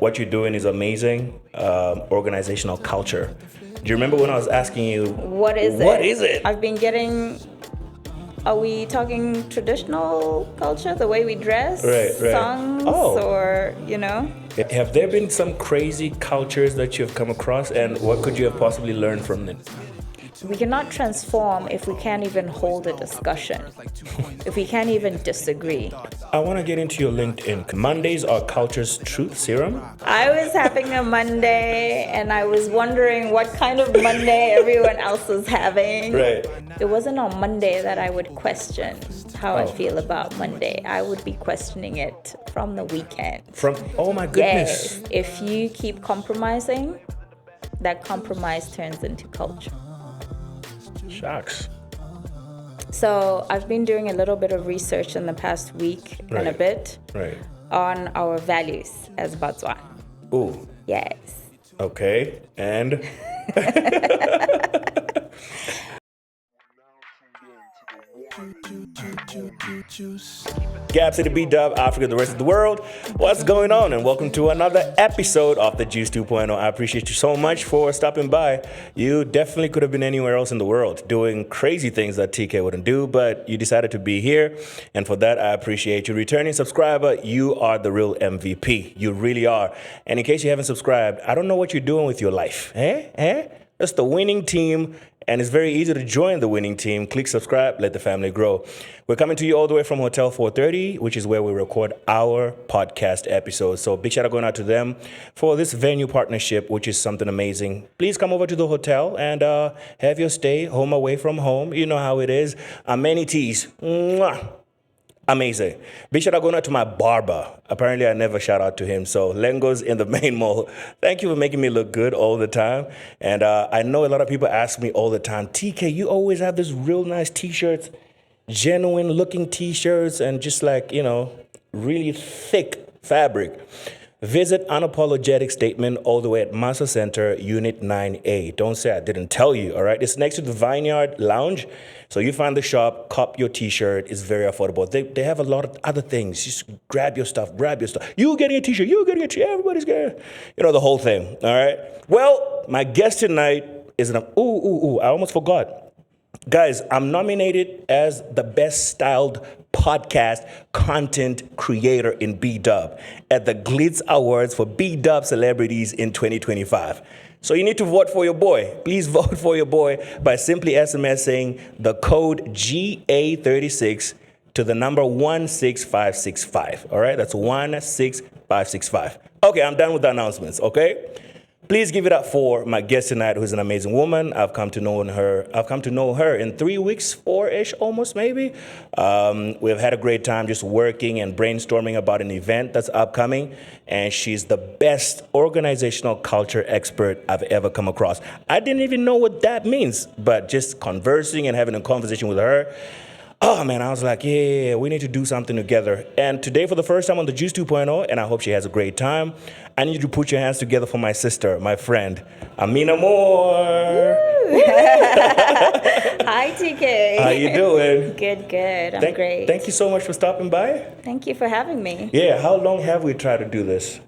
what you're doing is amazing. Organizational culture. Do you remember when I was asking you, what is it? I've been getting. Are we talking traditional culture, the way we dress, Right. songs, or Have there been some crazy cultures that you've come across, and what could you have possibly learned from them? We cannot transform if we can't even hold a discussion, if we can't even disagree. I want to get into your LinkedIn. Mondays are culture's truth serum. I was having a Monday and I was wondering what kind of Monday everyone else was having. Right. It wasn't on Monday that I would question how I feel about Monday. I would be questioning it from the weekend. Oh my goodness. Yes. If you keep compromising, that compromise turns into culture. Shucks. So I've been doing a little bit of research in the past week and a bit on our values as Batswana. Ooh. Yes. Okay. And? Gaps in the B-Dub, Africa, the rest of the world. What's going on? And welcome to another episode of the Juice 2.0. I appreciate you so much for stopping by. You definitely could have been anywhere else in the world doing crazy things that TKay wouldn't do, but you decided to be here. And for that, I appreciate you. Returning subscriber, you are the real MVP. You really are. And in case you haven't subscribed, I don't know what you're doing with your life. That's the winning team. And it's very easy to join the winning team. Click subscribe, let the family grow. We're coming to you all the way from Hotel 430, which is where we record our podcast episodes. So big shout out going out to them for this venue partnership, which is something amazing. Please come over to the hotel and have your stay home away from home. You know how it is. Amenities. Mwah. Amazing. Big shout out going out to my barber. Apparently, I never shout out to him. So, Lengo's in the main mall. Thank you for making me look good all the time. And I know a lot of people ask me all the time, TKay, you always have this real nice t-shirts, genuine looking t-shirts, and just like, really thick fabric. Visit Unapologetic Statement all the way at Massa Center, Unit 9A. Don't say I didn't tell you, all right? It's next to the Vineyard Lounge. So you find the shop, cop your t-shirt. It's very affordable. They have a lot of other things. Just grab your stuff. You getting a t-shirt, everybody's getting, the whole thing, all right? Well, my guest tonight is I almost forgot. Guys, I'm nominated as the best styled podcast content creator in B-Dub at the Glitz Awards for B-Dub celebrities in 2025. So you need to vote for your boy. Please vote for your boy by simply SMSing the code GA36 to the number 16565. All right, that's 16565. Okay, I'm done with the announcements, okay? Please give it up for my guest tonight, who's an amazing woman. I've come to know her in 3 weeks, 4-ish almost maybe. We've had a great time just working and brainstorming about an event that's upcoming. And she's the best organizational culture expert I've ever come across. I didn't even know what that means, but just conversing and having a conversation with her, oh man, I was like, yeah, we need to do something together. And today, for the first time on the Juice 2.0, and I hope she has a great time, I need you to put your hands together for my sister, my friend, Aminah Moore. Hi, TKay. How you doing? Good. I'm great. Thank you so much for stopping by. Thank you for having me. Yeah, how long have we tried to do this?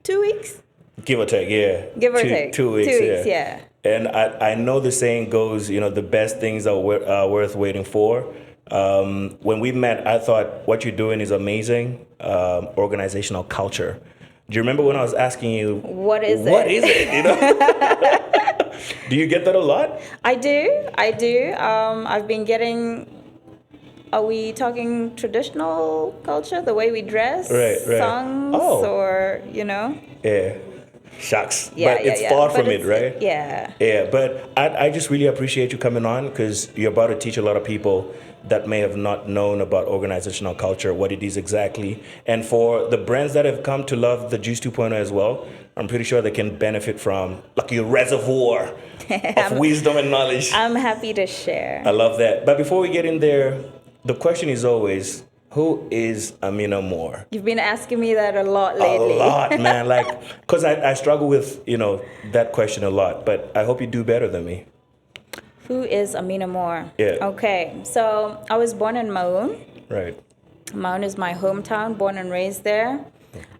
2 weeks? Give or take, yeah. Give or take. 2 weeks, 2 weeks, yeah. And I know the saying goes, the best things are worth waiting for. When we met, I thought what you're doing is amazing. Organizational culture. Do you remember when I was asking you, what is it? Do you get that a lot? I do. I've been getting, are we talking traditional culture, the way we dress, songs, or, Yeah. Shucks. But it's far from it, right? Yeah, but I just really appreciate you coming on because you're about to teach a lot of people that may have not known about organizational culture, what it is exactly. And for the brands that have come to love the Juice 2.0 as well, I'm pretty sure they can benefit from like your reservoir of wisdom and knowledge. I'm happy to share. I love that. But before we get in there, the question is always, who is Aminah Moore? You've been asking me that a lot lately. A lot, man. Because I struggle with, that question a lot. But I hope you do better than me. Who is Aminah Moore? Yeah. Okay, so I was born in Maun. Right. Maun is my hometown, born and raised there.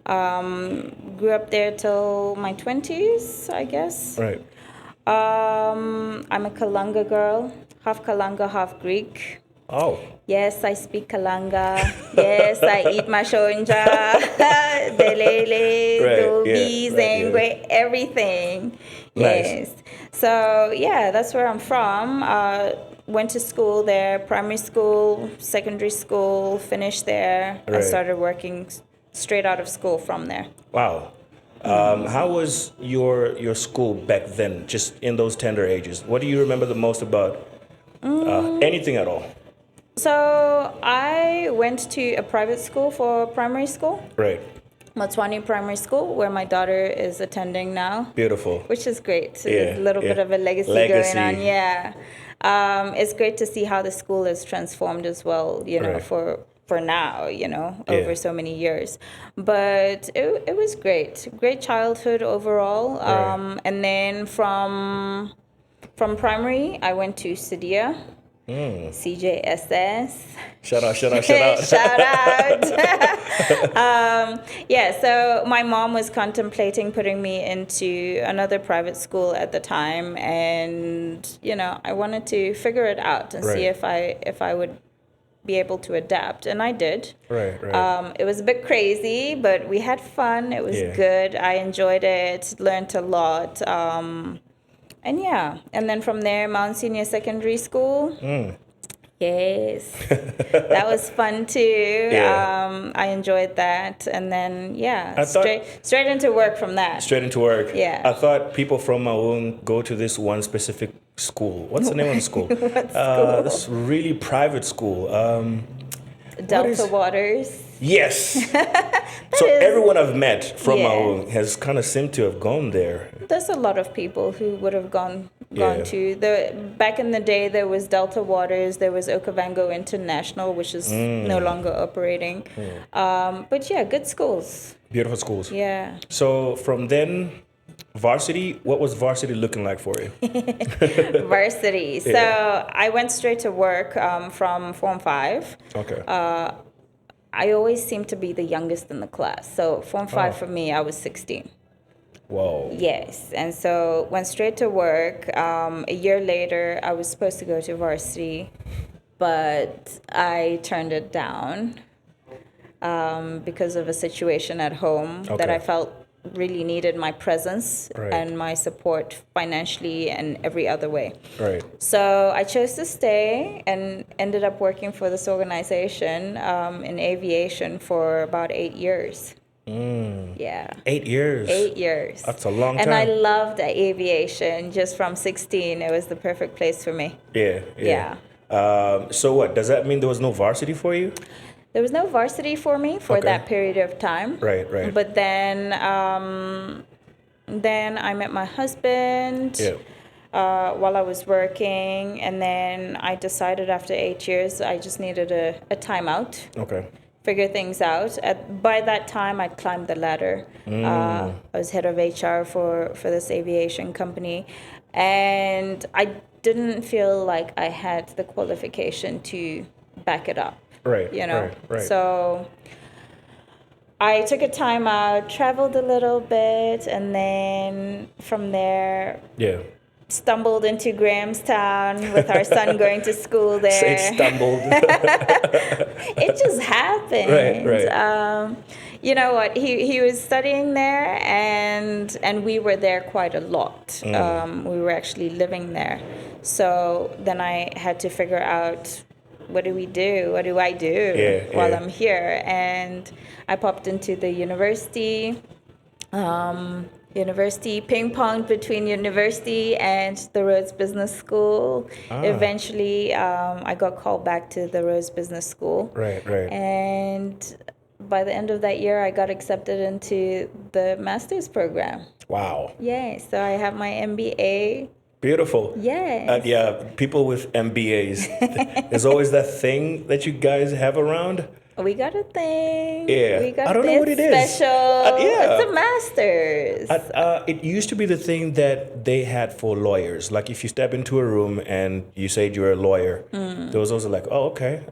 Grew up there till my 20s, I guess. Right. I'm a Kalanga girl, half Kalanga, half Greek. Oh. Yes, I speak Kalanga. Yes, I eat mashonja, delele, dobi, zengwe, everything. Yes. Nice. So, yeah, that's where I'm from. Went to school there, primary school, secondary school, finished there. Right. I started working straight out of school from there. Wow. How was your school back then, just in those tender ages? What do you remember the most about anything at all? So I went to a private school for primary school. Right. Matswani Primary School, where my daughter is attending now. Beautiful. Which is great. Yeah, A little bit of a legacy going on. Yeah. It's great to see how the school has transformed as well, you know, Right. for now, you know, over so many years. But it was great. Great childhood overall. Right. And then from primary, I went to Sidia. CJSS. Shout out, shout out, shout out. Shout out. Yeah, so my mom was contemplating putting me into another private school at the time, and you know, I wanted to figure it out and see if I would be able to adapt, and I did. Right, right. It was a bit crazy, but we had fun. It was good. I enjoyed it. Learned a lot. And yeah, and then from there, Mount Senior Secondary School. Yes, that was fun too. Yeah. I enjoyed that, and then I thought, straight into work from that. Straight into work. Yeah. I thought people from Maun go to this one specific school. What's the name of the school? What school? This really private school. Delta Waters. Yes. So everyone I've met from Maun has kind of seemed to have gone there. There's a lot of people who would have gone to back in the day. There was Delta Waters, there was Okavango International, which is no longer operating. But yeah, good schools. Beautiful schools. Yeah. So from then, varsity, what was varsity looking like for you? Varsity. So I went straight to work from Form 5. Okay. I always seemed to be the youngest in the class. So Form 5 for me, I was 16. Whoa. Yes. And so went straight to work. A year later, I was supposed to go to varsity, but I turned it down because of a situation at home that I felt really needed my presence and my support financially and every other way. Right. So I chose to stay and ended up working for this organization in aviation for about 8 years. Yeah. 8 years. 8 years. That's a long and time. I loved aviation just from 16. It was the perfect place for me. Yeah. So what, does that mean there was no varsity for you? There was no varsity for me for that period of time. Right. But then I met my husband while I was working, and then I decided after 8 years I just needed a timeout. Okay. Figure things out. By that time, I climbed the ladder. I was head of HR for this aviation company, and I didn't feel like I had the qualification to back it up. Right. You know. Right. So I took a time out, traveled a little bit, and then from there, stumbled into Grahamstown with our son going to school there. Say stumbled. It just happened. Right. You know what? He was studying there, and we were there quite a lot. We were actually living there. So then I had to figure out, what do we do? What do I do while I'm here? And I popped into the university. University ping-ponged between university and the Rhodes Business School. Eventually, I got called back to the Rhodes Business School. Right. And by the end of that year, I got accepted into the master's program. Wow. Yeah, so I have my MBA. Beautiful. Yes. People with MBAs, there's always that thing that you guys have around. We got a thing. Yeah. We got I don't know what it is. Special. It's a master's. It used to be the thing that they had for lawyers. Like if you step into a room and you said you're a lawyer, there was also like, oh, okay,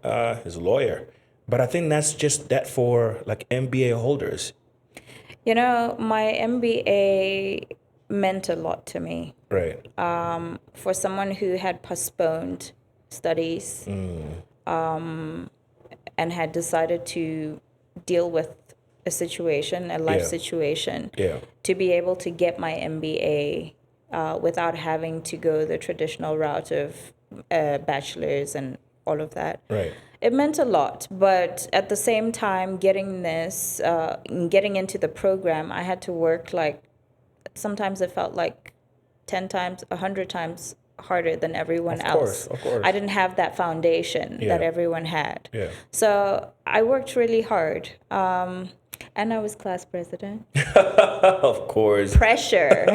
he's a lawyer. But I think that's just that for like MBA holders. You know, my MBA meant a lot to me. Right. For someone who had postponed studies and had decided to deal with a situation, a life Yeah. situation, Yeah. to be able to get my MBA without having to go the traditional route of bachelor's and all of that. Right. It meant a lot, but at the same time, getting into the program, I had to work like, sometimes it felt like 10 times, 100 times harder than everyone else. Of course. I didn't have that foundation that everyone had. Yeah. So I worked really hard. And I was class president. Of course. Pressure.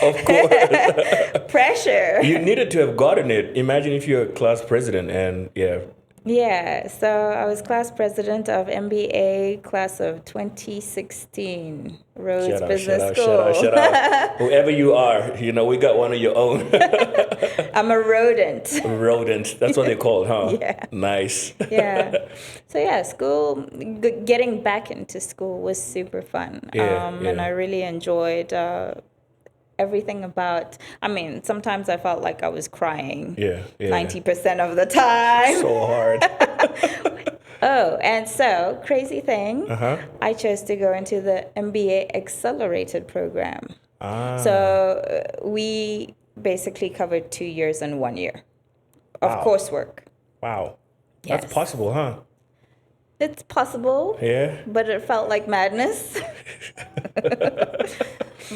Of course. Pressure. You needed to have gotten it. Imagine if you're a class president and Yeah, so I was class president of MBA class of 2016, Rhodes Business School. Shout out. Whoever you are, we got one of your own. I'm a rodent. Rodent. That's what they're called, huh? Yeah. Nice. Yeah. So yeah, getting back into school was super fun. And I really enjoyed everything about, sometimes I felt like I was crying. Yeah. 90% of the time. So hard. Oh, and so, crazy thing, I chose to go into the MBA accelerated program. So we basically covered 2 years and 1 year of coursework. Wow. Yes. That's possible, huh? It's possible. Yeah. But it felt like madness.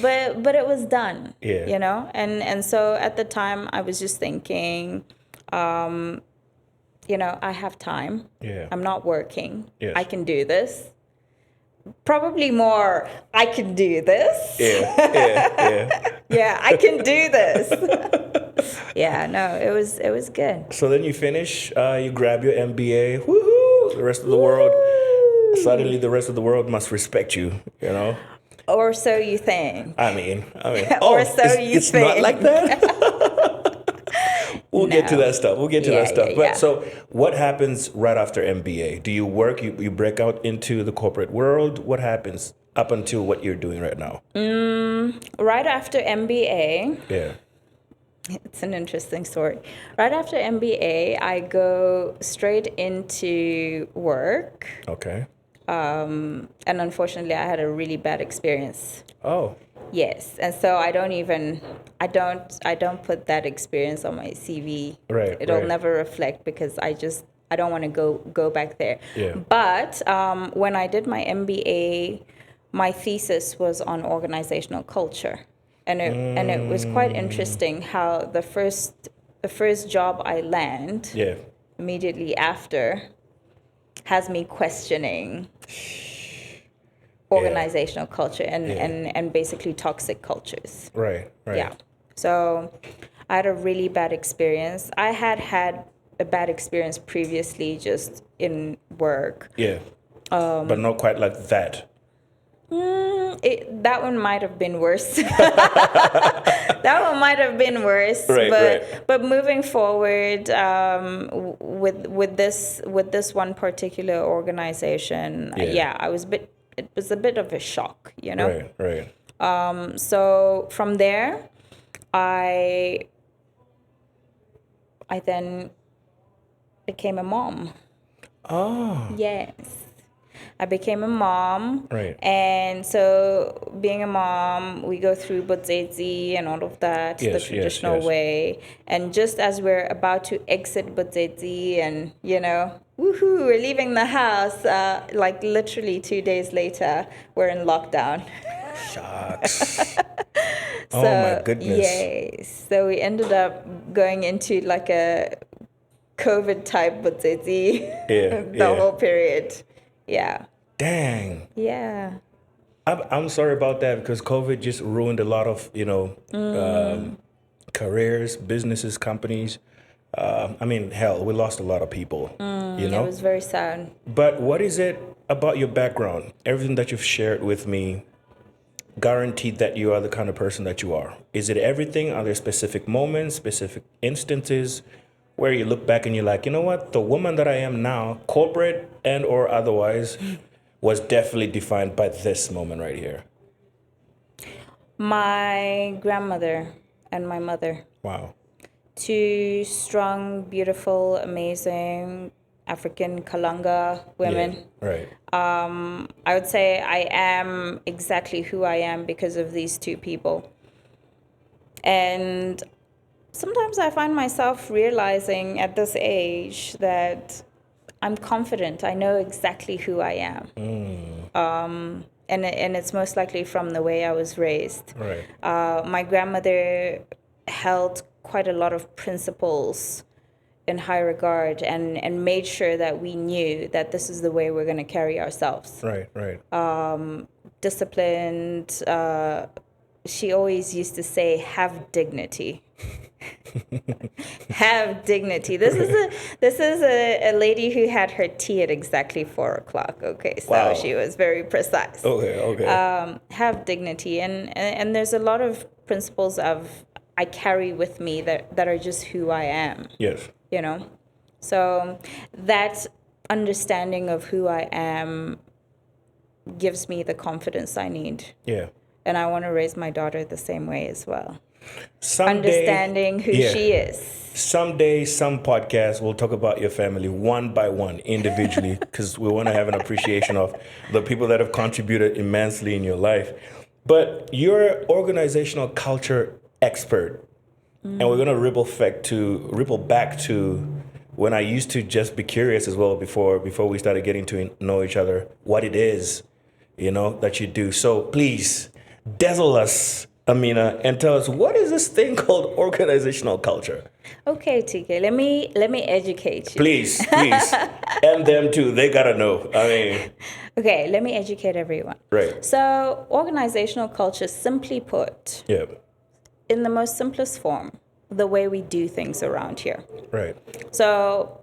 But it was done. Yeah. And so at the time I was just thinking, I have time. Yeah. I'm not working. Yes. I can do this. Probably more, I can do this. Yeah. Yeah, I can do this. Yeah, no, it was good. So then you finish, you grab your MBA, woohoo! The rest of the world, suddenly the rest of the world must respect you, Or so you think. I mean. Or so you it's think. It's not like that. We'll get to that stuff. But so what happens right after MBA? Do you work? You break out into the corporate world? What happens up until what you're doing right now? Right after MBA. Yeah. It's an interesting story. Right after MBA, I go straight into work. Okay. And unfortunately, I had a really bad experience. Oh. Yes, and so I don't put that experience on my CV. Right. It'll never reflect because I don't want to go back there. Yeah. But when I did my MBA, my thesis was on organizational culture, and it was quite interesting how the first job I land immediately after has me questioning organizational culture and basically toxic cultures. Right. Yeah. So I had a really bad experience. I had a bad experience previously just in work. Yeah. But not quite like that. That one might have been worse. That one might have been worse. But moving forward, with this one particular organization, it was a bit of a shock, Right. So from there, I then became a mom. Oh. Yes. I became a mom. Right. And so being a mom, we go through Botsezi and all of that, the traditional way. And just as we're about to exit Botsezi and, woohoo, we're leaving the house, like literally 2 days later, we're in lockdown. Shucks. So, oh my goodness. Yes. So we ended up going into like a COVID type Botsezi the whole period. Yeah. Dang. Yeah. I'm sorry about that because COVID just ruined a lot of, careers, businesses, companies. Hell, we lost a lot of people, It was very sad. But what is it about your background? Everything that you've shared with me guaranteed that you are the kind of person that you are. Is it everything? Are there specific moments, specific instances where you look back and you're like, you know what? The woman that I am now, corporate and or otherwise, was definitely defined by this moment right here? My grandmother and my mother. Wow. Two strong, beautiful, amazing African Kalanga women. Yeah, right. I would say I am exactly who I am because of these two people. And sometimes I find myself realizing at this age that I'm confident. I know exactly who I am. And it's most likely from the way I was raised. Right. My grandmother held quite a lot of principles in high regard and made sure that we knew that this is the way we're going to carry ourselves. Right, right. Disciplined. She always used to say, have dignity. Have dignity. This is a lady who had her tea at exactly 4:00. Okay, so Wow. she was very precise. Okay. Have dignity, and there's a lot of principles I carry with me that are just who I am. Yes. You know, so that understanding of who I am gives me the confidence I need. Yeah. And I want to raise my daughter the same way as well. Someday, Understanding who she is. Someday, some podcast will talk about your family one by one, individually, because we want to have an appreciation of the people that have contributed immensely in your life. But you're an organizational culture expert, and we're going to ripple back to when I used to just be curious as well before we started getting to know each other, what it is, that you do. So please dazzle us, Amina, and tell us, what is this thing called organizational culture? Okay, TKay, let me educate you. Please, and them too. They gotta know. I mean, okay, let me educate everyone. Right. So, organizational culture, simply put, Yeah. in the most simplest form, the way we do things around here. Right. So,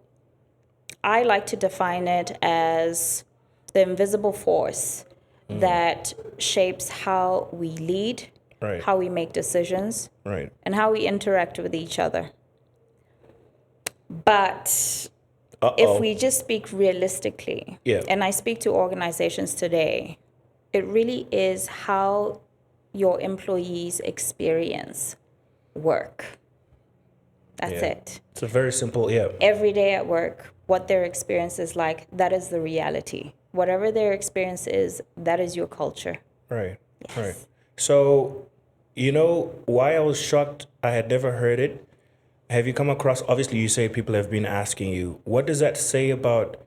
I like to define it as the invisible force that shapes how we lead, Right. how we make decisions, Right. and how we interact with each other. But if we just speak realistically, Yeah. and I speak to organizations today, it really is how your employees experience work. That's it. It's a very simple, Every day at work, what their experience is like, that is the reality. Whatever their experience is, that is your culture. Right. Yes. Right. So, why I was shocked, I had never heard it. Have you come across, obviously you say people have been asking you, what does that say about,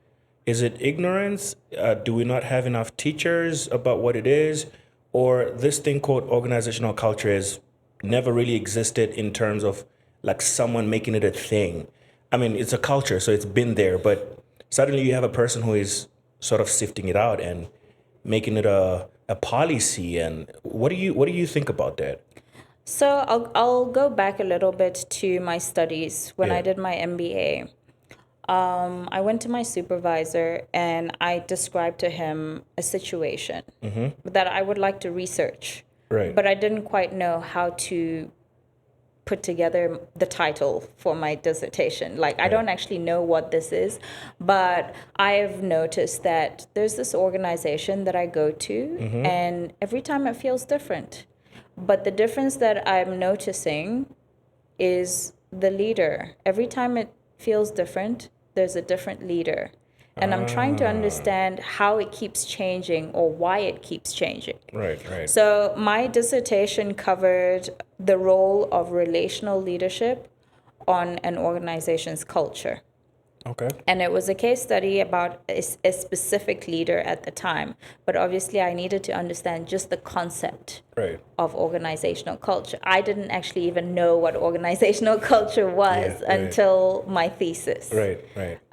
is it ignorance? Do we not have enough teachers about what it is? Or this thing called organizational culture has never really existed in terms of like someone making it a thing? I mean, it's a culture, so it's been there, but suddenly you have a person who is sort of sifting it out and making it a policy. And what do you think about that? So I'll go back a little bit to my studies when I did my MBA. I went to my supervisor and I described to him a situation that I would like to research. Right. But I didn't quite know how to put together the title for my dissertation. Like, I don't actually know what this is, but I've noticed that there's this organization that I go to, and every time it feels different. But the difference that I'm noticing is the leader. Every time it feels different, there's a different leader. And I'm trying to understand how it keeps changing or why it keeps changing. Right. So my dissertation covered the role of relational leadership on an organization's culture. Okay. And it was a case study about a specific leader at the time. But obviously, I needed to understand just the concept of organizational culture. I didn't actually even know what organizational culture was until my thesis. Right.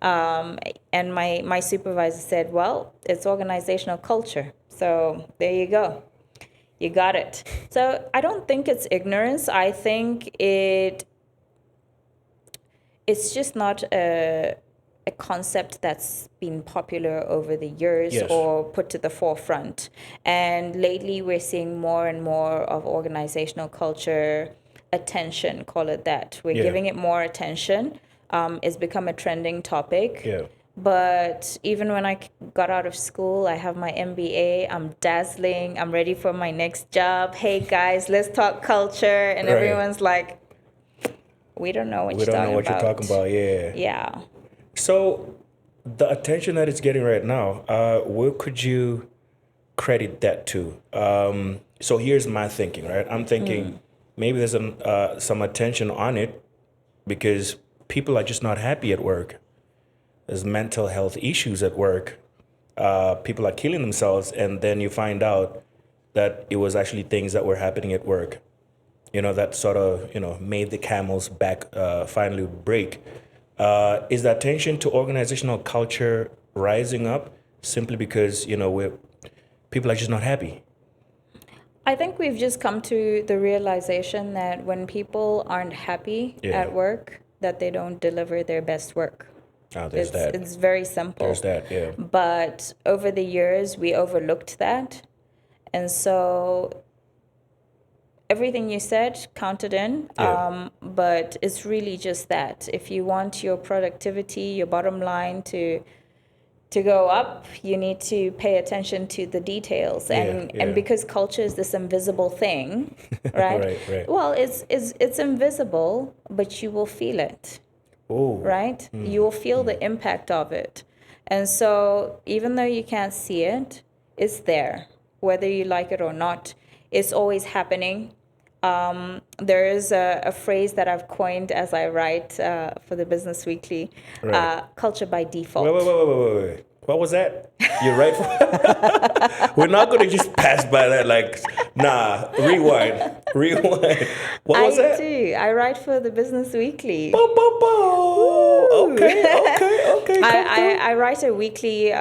And my supervisor said, well, it's organizational culture. So there you go. You got it. So I don't think it's ignorance. I think it's just not a concept that's been popular over the years or put to the forefront. And lately we're seeing more and more of organizational culture attention, call it that. We're giving it more attention. It's become a trending topic. But even when I got out of school, I have my MBA. I'm dazzling. I'm ready for my next job. Hey guys, let's talk culture. And Right. everyone's like, we don't know what We you're don't know talking what about. you're talking about. Yeah. Yeah. So the attention that it's getting right now, where could you credit that to? So here's my thinking, right? I'm thinking maybe there's some attention on it because people are just not happy at work. There's mental health issues at work. People are killing themselves, and then you find out that it was actually things that were happening at work. That sort of made the camel's back finally break. Is the attention to organizational culture rising up simply because people are just not happy? I think we've just come to the realization that when people aren't happy Yeah. at work, that they don't deliver their best work. There's that. It's very simple. There's that. Yeah. But over the years, we overlooked that. And so everything you said counted in. Yeah. But it's really just that. If you want your productivity, your bottom line to go up, you need to pay attention to the details. And Yeah. because culture is this invisible thing, right? Right. Well, it's invisible, but you will feel it. Oh. Right? You will feel the impact of it. And so even though you can't see it, it's there. Whether you like it or not, it's always happening. There is a phrase that I've coined as I write for the Business Weekly, Right. culture by default. Wait. What was that? You're right. We're not going to just pass by that like, nah, rewind. What was that? I do. I write for the Business Weekly. Bo, bo, bo. Okay. I write a weekly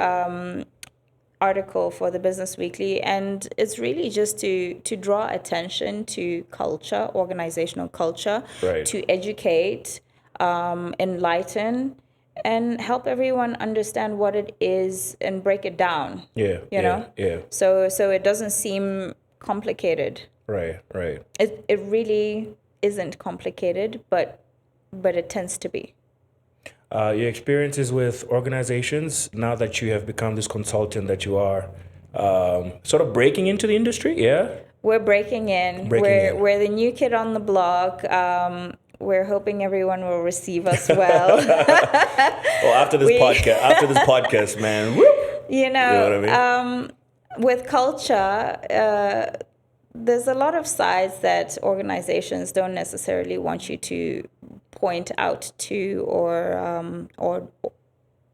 article for the Business Weekly, and it's really just to draw attention to culture, organizational culture, Right. to educate, enlighten, and help everyone understand what it is and break it down. Yeah. You know? Yeah. So it doesn't seem complicated. Right. It really isn't complicated, but it tends to be. Your experiences with organizations now that you have become this consultant that you are, sort of breaking into the industry. Yeah. We're breaking in. We're the new kid on the block. We're hoping everyone will receive us well. Well, after this podcast, man. Whoop. You know what I mean? With culture, there's a lot of sides that organizations don't necessarily want you to point out to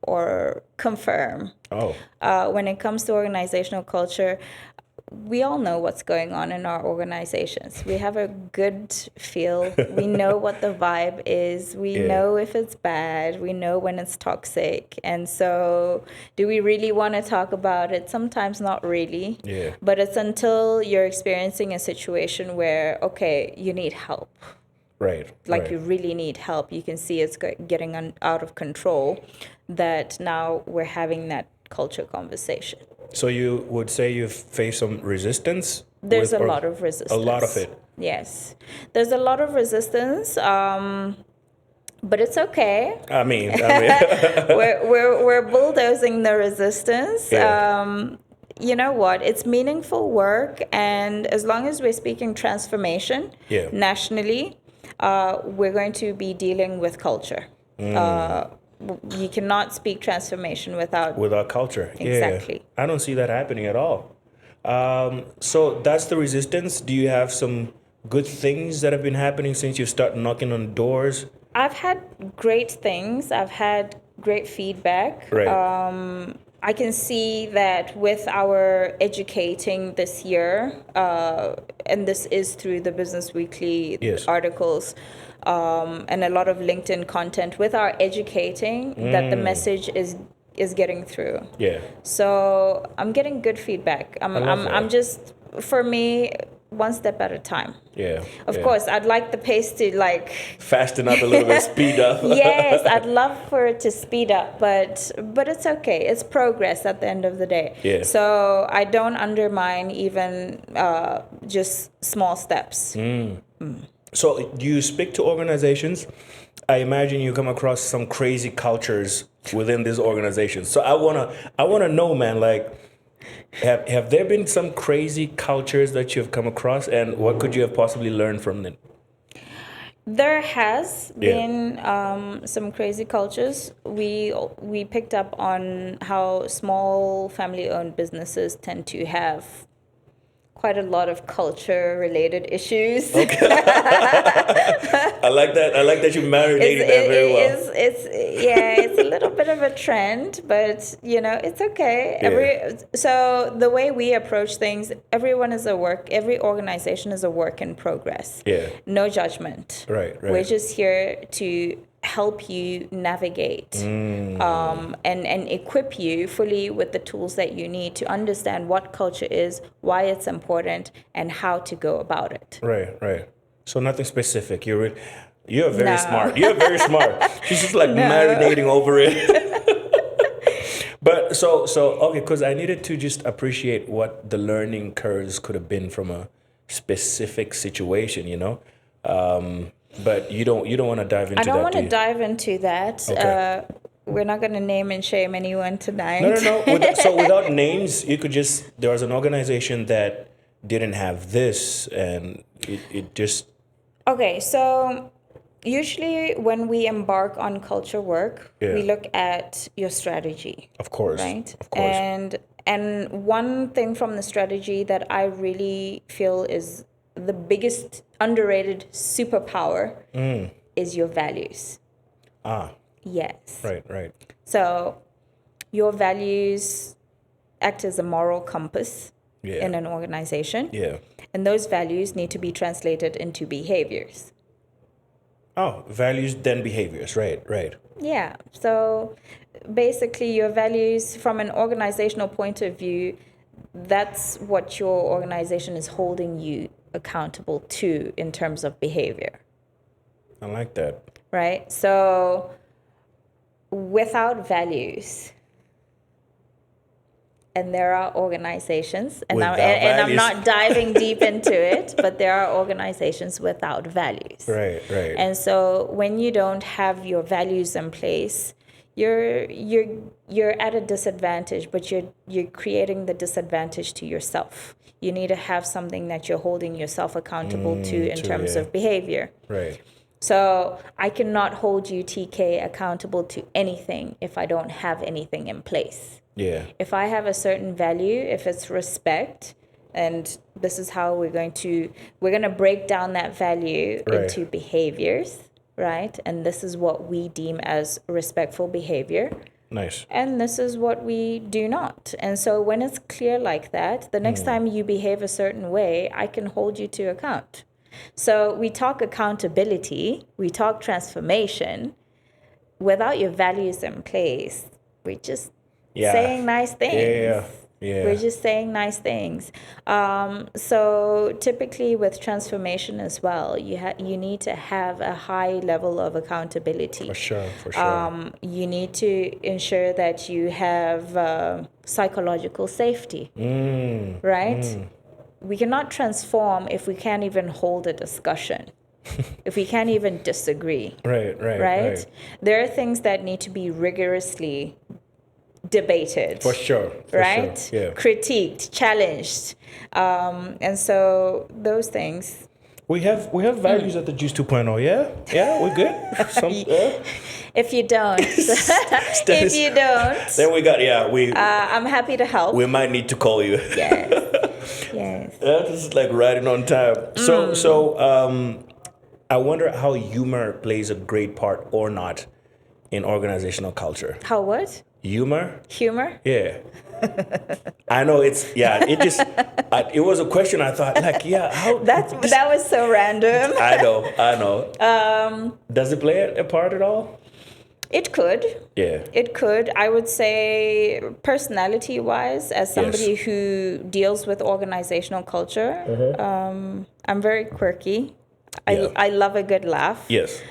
or confirm. Oh. When it comes to organizational culture, we all know what's going on in our organizations. We have a good feel. We know what the vibe is. We know if it's bad. We know when it's toxic. And so do we really want to talk about it? Sometimes not really. Yeah. But it's until you're experiencing a situation where, okay, you need help. Right. You really need help. You can see it's getting out of control, that now we're having that culture conversation. So you would say you've faced some resistance? There's a lot of resistance. A lot of it. Yes. There's a lot of resistance, but it's okay. I mean. We're bulldozing the resistance. Yeah. You know what? It's meaningful work, and as long as we're speaking transformation nationally, we're going to be dealing with culture. You cannot speak transformation without culture. Exactly. Yeah. I don't see that happening at all. So that's the resistance. Do you have some good things that have been happening since you started knocking on doors? I've had great things. I've had great feedback. Right. I can see that with our educating this year, and this is through the Business Weekly articles, and a lot of LinkedIn content, with our educating, that the message is getting through. Yeah. So I'm getting good feedback. I'm just, for me, one step at a time. Yeah. Of course, I'd like the pace to fasten up a little bit, speed up. Yes, I'd love for it to speed up, but it's okay. It's progress at the end of the day. Yeah. So I don't undermine even just small steps. So do you speak to organizations I imagine you come across some crazy cultures within these organizations. So I wanna know, man, like, have there been some crazy cultures that you've come across, and what could you have possibly learned from them? There has Yeah. been some crazy cultures. We picked up on how small family-owned businesses tend to have quite a lot of culture-related issues. Okay. I like that. I like that you marinated that very well. It's a little bit of a trend, but it's okay. Yeah. So the way we approach things, every organization is a work in progress. Yeah. No judgment. Right. We're just here to help you navigate and equip you fully with the tools that you need to understand what culture is, why it's important, and how to go about it. Right. So nothing specific. You're very No. smart. You're very smart. She's just like marinating over it. But so okay, because I needed to just appreciate what the learning curves could have been from a specific situation, But you don't want to dive into that. I don't want do to you? dive into that. Okay. We're not going to name and shame anyone tonight. No. So without names, you could just, there was an organization that didn't have this, and it just. Okay, so usually when we embark on culture work, we look at your strategy. Of course. Right? Of course. And one thing from the strategy that I really feel is the biggest underrated superpower is your values. Yes. Right. So your values act as a moral compass Yeah. in an organization. Yeah. And those values need to be translated into behaviors. Oh, values then behaviors. Right. Yeah. So basically your values from an organizational point of view, that's what your organization is holding you accountable to in terms of behavior. I like that. Right? So without values, and there are organizations, and I'm not diving deep into it, but there are organizations without values. Right. And so when you don't have your values in place, you're at a disadvantage, but you're creating the disadvantage to yourself. You need to have something that you're holding yourself accountable to in terms of behavior. Right. So I cannot hold you, TKay, accountable to anything if I don't have anything in place. Yeah. If I have a certain value, if it's respect, and this is how we're going to break down that value into behaviors, right? And this is what we deem as respectful behavior. Nice. And this is what we do not. And so when it's clear like that, the next time you behave a certain way, I can hold you to account. So we talk accountability, we talk transformation. Without your values in place, we're just saying nice things. Yeah. We're just saying nice things. So typically with transformation as well, you need to have a high level of accountability. For sure. You need to ensure that you have psychological safety, right? We cannot transform if we can't even hold a discussion, if we can't even disagree. Right. There are things that need to be rigorously debated. For sure. Right? Sure. Yeah. Critiqued, challenged. And so those things. We have values at the Juice 2.0, yeah? Yeah, we're good? If you don't, then we got, I'm happy to help. we might need to call you. Yes. This is like riding on time. So I wonder how humor plays a great part or not in organizational culture. How what? Humor? Yeah. I know it was a question I thought, how... That was so random. I know. Does it play a part at all? It could. Yeah. It could. I would say personality-wise, as somebody who deals with organizational culture, I'm very quirky. I love a good laugh. Yes.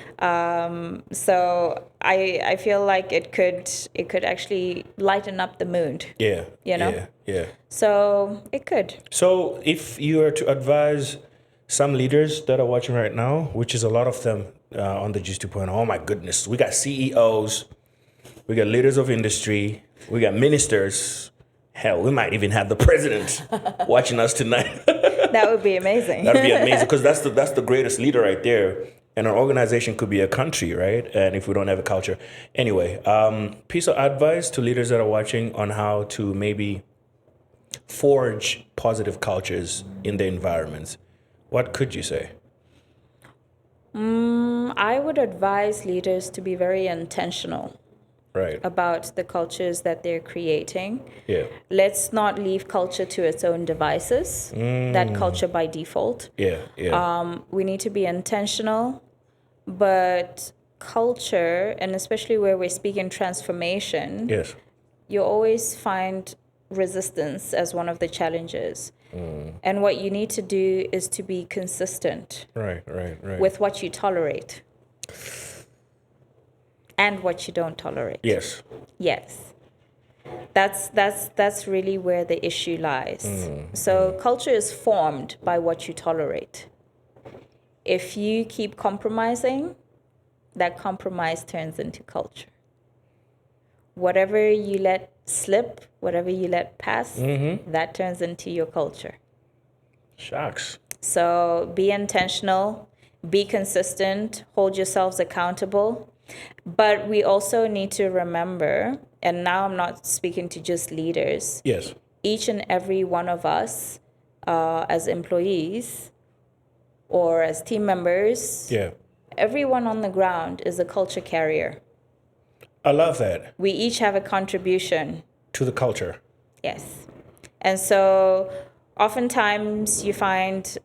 So I feel like it could actually lighten up the mood. Yeah. Yeah. So it could. So if you were to advise some leaders that are watching right now, which is a lot of them, on the Juice 2.0. Oh my goodness, we got CEOs, we got leaders of industry, we got ministers. Hell, we might even have the president watching us tonight. That would be amazing. That'd be amazing because that's the greatest leader right there. And an organization could be a country, right? And if we don't have a culture. Anyway, piece of advice to leaders that are watching on how to maybe forge positive cultures in their environments. What could you say? I would advise leaders to be very intentional Right. about the cultures that they're creating. Yeah. Let's not leave culture to its own devices. That culture by default. Yeah. Yeah. We need to be intentional, but culture, and especially where we're speaking transformation, Yes. you always find resistance as one of the challenges. And what you need to do is to be consistent Right. with what you tolerate and what you don't tolerate. Yes. Yes. That's really where the issue lies. So culture is formed by what you tolerate. If you keep compromising, that compromise turns into culture. Whatever you let slip, whatever you let pass, that turns into your culture. Shucks. So be intentional, be consistent, hold yourselves accountable. But we also need to remember, and now I'm not speaking to just leaders, Yes. each and every one of us as employees or as team members, Yeah. everyone on the ground is a culture carrier. I love that. We each have a contribution. To the culture. Yes. And so oftentimes you find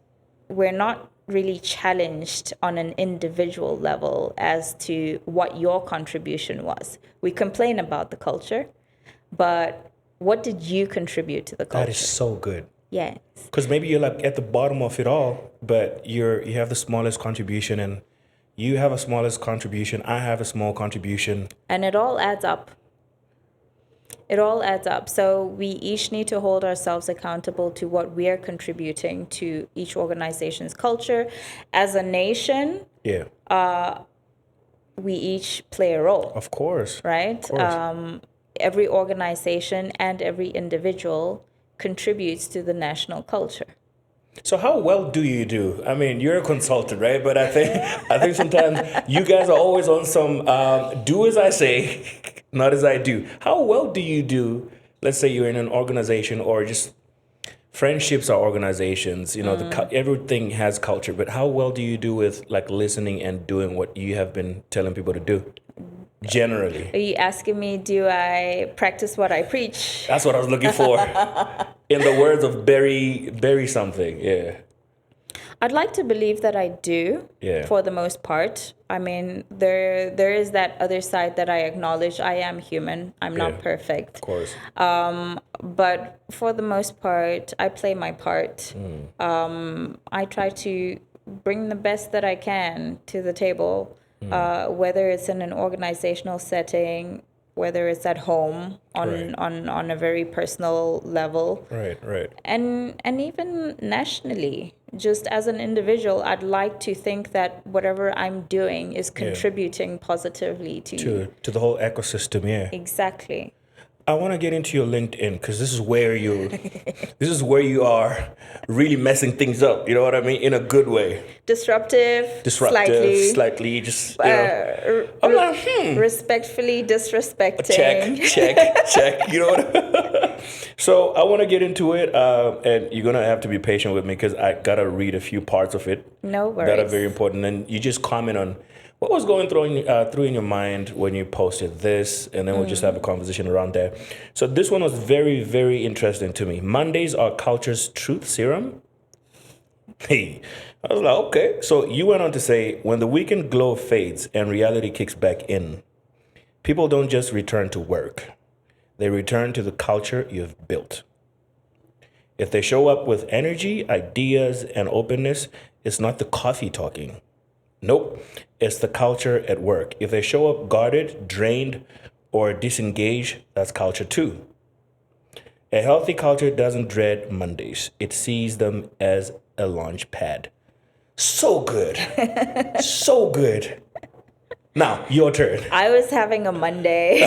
we're not really challenged on an individual level as to what your contribution was. We complain about the culture, but what did you contribute to the culture? That is so good. Yes. Because maybe you're like at the bottom of it all, but you have the smallest contribution, and you have a smallest contribution. I have a small contribution. And it all adds up. It all adds up. So we each need to hold ourselves accountable to what we are contributing to each organization's culture. As a nation, Yeah. we each play a role, Of course. right? Of course. Every organization and every individual contributes to the national culture. So how well do you do? I mean, you're a consultant, right? But I think sometimes you guys are always on some do as I say, not as I do. How well do you do? Let's say you're in an organization, or just friendships are organizations. You know, everything has culture. But how well do you do with like listening and doing what you have been telling people to do? Generally. Are you asking me, do I practice what I preach? That's what I was looking for. In the words of Berry something, yeah. I'd like to believe that I do, Yeah. for the most part. I mean, there is that other side that I acknowledge. I am human. I'm Yeah. not perfect. Of course. But for the most part, I play my part. I try to bring the best that I can to the table, whether it's in an organizational setting, whether it's at home Right. on a very personal level, Right. and even nationally. Just as an individual, I'd like to think that whatever I'm doing is contributing positively To the whole ecosystem, yeah. Exactly. I want to get into your LinkedIn because this is where you are really messing things up. You know what I mean? In a good way. Disruptive, Slightly, just you know. I'm like, respectfully disrespecting. check. You know what? So I want to get into it, and you're gonna have to be patient with me because I gotta read a few parts of it No worries. that are very important. And you just comment on what was going through in your mind when you posted this, and then we'll just have a conversation around that. So this one was very, very interesting to me. Mondays are culture's truth serum. Hey, I was like, okay. So you went on to say, when the weekend glow fades and reality kicks back in, people don't just return to work. They return to the culture you've built. If they show up with energy, ideas, and openness, it's not the coffee talking. Nope, it's the culture at work. If they show up guarded, drained, or disengaged, that's culture too. A healthy culture doesn't dread Mondays. It sees them as a launch pad. So good. So good. Now, your turn. I was having a Monday.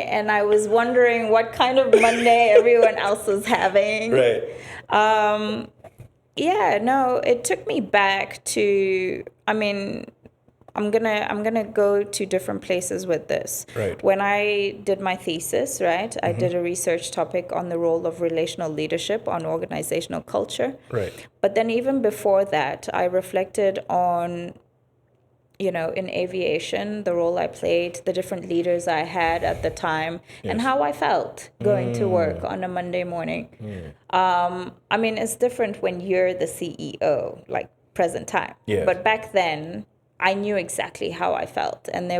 And I was wondering what kind of Monday everyone else was having. Right. Yeah, no, it took me back to, I mean, I'm gonna go to different places with this. Right. When I did my thesis, right, I did a research topic on the role of relational leadership on organizational culture. Right. But then even before that, I reflected on, in aviation, the role I played, the different leaders I had at the time, and Yes. how I felt going to work on a Monday morning. I mean, it's different when you're the CEO, like present time. Yes. But back then, I knew exactly how I felt. And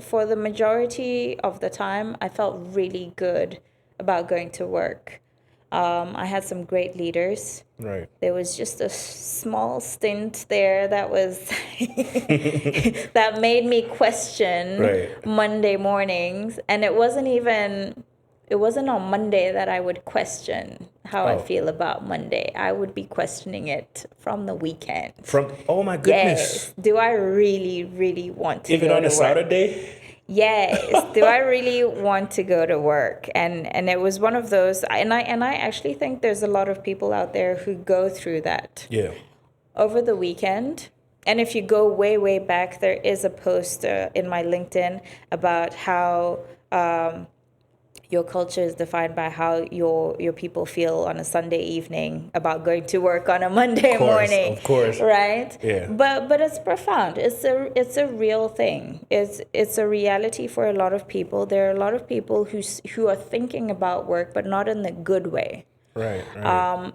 for the majority of the time, I felt really good about going to work. I had some great leaders. Right. There was just a small stint there that was that made me question Right. Monday mornings, and it wasn't on Monday that I would question how I Oh. feel about Monday. I would be questioning it from the weekend. Oh my goodness. Yes. Do I really, really want to Even go on to a work? Saturday? Yes. Do I really want to go to work? And it was one of those, and I actually think there's a lot of people out there who go through that Yeah. over the weekend. And if you go way, way back, there is a post in my LinkedIn about how your culture is defined by how your people feel on a Sunday evening about going to work on a Monday morning. Of course. Right? Yeah. But it's profound. It's a real thing. It's a reality for a lot of people. There are a lot of people who are thinking about work, but not in the good way. Right. Right.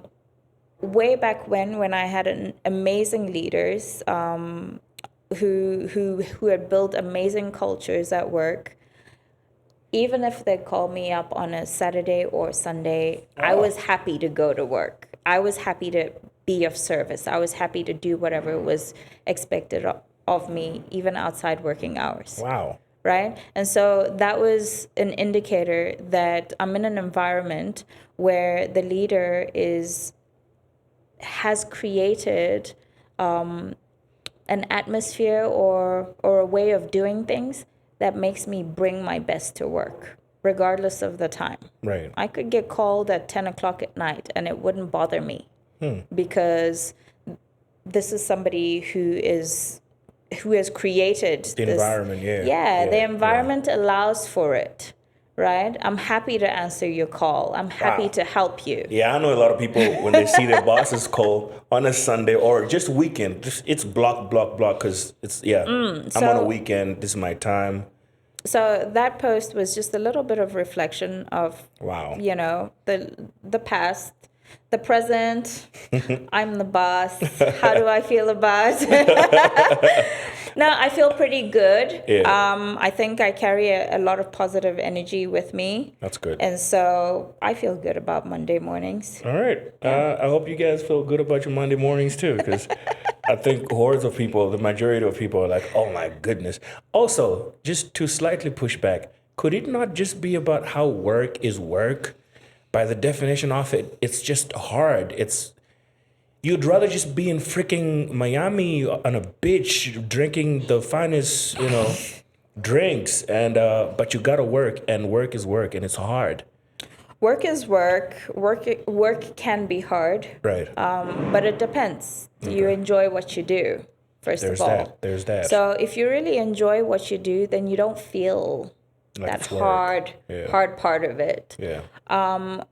Way back when I had amazing leaders who had built amazing cultures at work. Even if they called me up on a Saturday or Sunday, I was happy to go to work. I was happy to be of service. I was happy to do whatever was expected of me, even outside working hours. Wow. Right? And so that was an indicator that I'm in an environment where the leader has created an atmosphere or a way of doing things that makes me bring my best to work, regardless of the time. Right. I could get called at 10 o'clock at night and it wouldn't bother me because this is somebody who has created The environment, yeah. Yeah, the environment allows for it, right? I'm happy to answer your call. I'm happy to help you. Yeah, I know a lot of people when they see their bosses call on a Sunday or just weekend, it's block, because it's I'm on a weekend. This is my time. So that post was just a little bit of reflection of Wow. The past, the present. I'm the boss. How do I feel about? No, I feel pretty good. Yeah. I think I carry a lot of positive energy with me. That's good. And so I feel good about Monday mornings. All right. I hope you guys feel good about your Monday mornings too, because I think hordes of people, the majority of people are like, oh my goodness. Also, just to slightly push back, could it not just be about how work is work? By the definition of it, it's just hard. You'd rather just be in freaking Miami on a beach drinking the finest, drinks, and but you gotta work, and work is work, and it's hard. Work is work. Work can be hard. Right. But it depends. Do you enjoy what you do? First of all. There's that. So if you really enjoy what you do, then you don't feel Like that it's work. hard part of it. Yeah.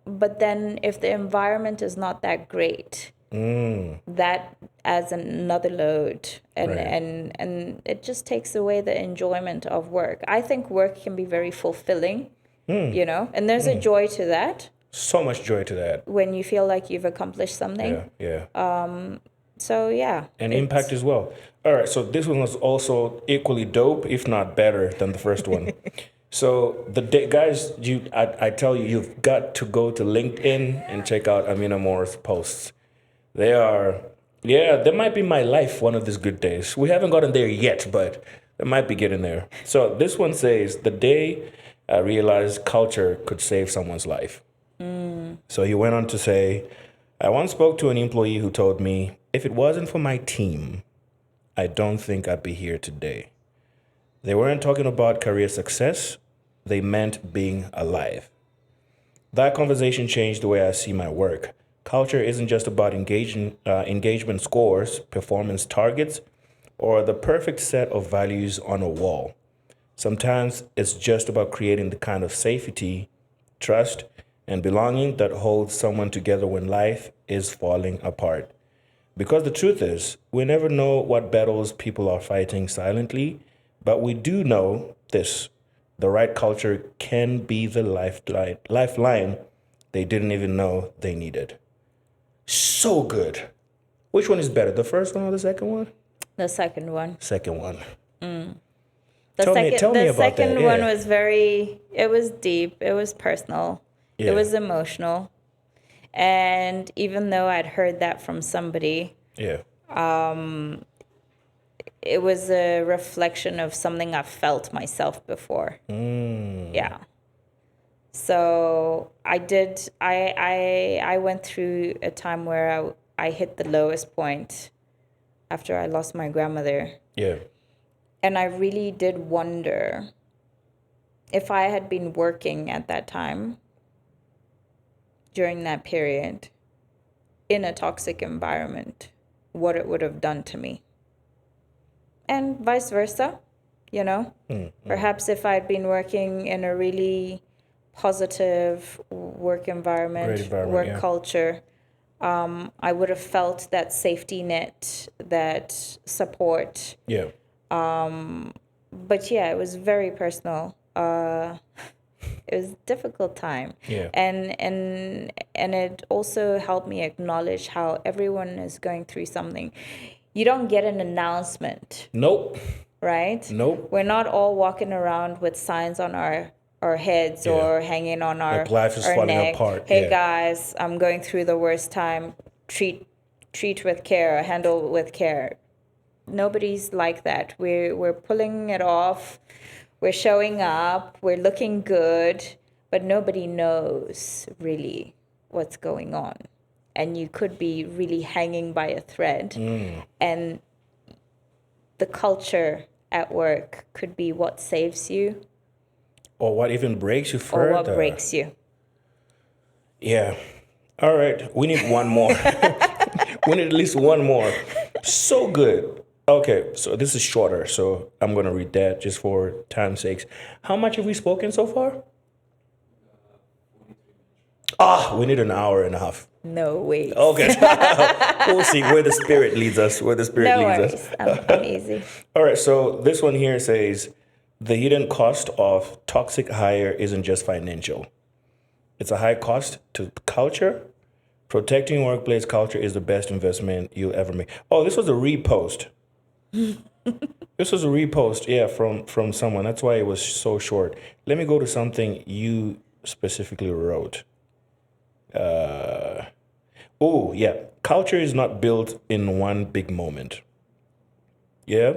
But then if the environment is not that great, that adds another load, and Right. and it just takes away the enjoyment of work. I think work can be very fulfilling, and there's a joy to that So much joy to that. when you feel like you've accomplished something. Yeah. So yeah, And impact as well. All right, so this one was also equally dope, if not better than the first one. So guys, I tell you, you've got to go to LinkedIn and check out Aminah Moore's posts. They might be my life one of these good days. We haven't gotten there yet, but they might be getting there. So this one says, the day I realized culture could save someone's life. So he went on to say, I once spoke to an employee who told me, if it wasn't for my team, I don't think I'd be here today. They weren't talking about career success, they meant being alive. That conversation changed the way I see my work. Culture isn't just about engagement scores, performance targets, or the perfect set of values on a wall. Sometimes it's just about creating the kind of safety, trust, and belonging that holds someone together when life is falling apart. Because the truth is, we never know what battles people are fighting silently, but we do know this: the right culture can be the lifeline they didn't even know they needed. So good. Which one is better, the first one or the second one? The second one. Second one. The Tell me about second that. one Yeah. was it was deep, it was personal, Yeah. it was emotional. And even though I'd heard that from somebody, Yeah. it was a reflection of something I felt myself before. Yeah. So I went through a time where I hit the lowest point after I lost my grandmother. Yeah. And I really did wonder if I had been working at that time, during that period, in a toxic environment, what it would have done to me. And vice versa, you know? Perhaps if I'd been working in a really positive work environment, Great environment, work yeah. culture, I would have felt that safety net, that support. Yeah. But yeah, it was very personal. It was a difficult time. Yeah. And it also helped me acknowledge how everyone is going through something. You don't get an announcement, Nope. right? Nope. We're not all walking around with signs on our heads Yeah. or hanging on Like life is our falling neck. apart. Hey Yeah. guys, I'm going through the worst time. Treat with care, handle with care. Nobody's like that. We're pulling it off. We're showing up. We're looking good, but nobody knows really what's going on. And you could be really hanging by a thread. And the culture at work could be what saves you Or what even breaks you or further. what breaks you. Yeah. All right. We need one more. We need at least one more. So good. Okay, so this is shorter, so I'm going to read that just for time's sakes. How much have we spoken so far? We need an hour and a half. No way. Okay. We'll see where the spirit leads us. Where the spirit No leads worries. us. I'm easy. All right, so this one here says the hidden cost of toxic hire isn't just financial. It's a high cost to culture. Protecting workplace culture is the best investment you'll ever make. Oh, this was a repost. This was a repost, yeah, from someone. That's why it was so short. Let me go to something you specifically wrote. Oh, yeah. Culture is not built in one big moment. Yeah?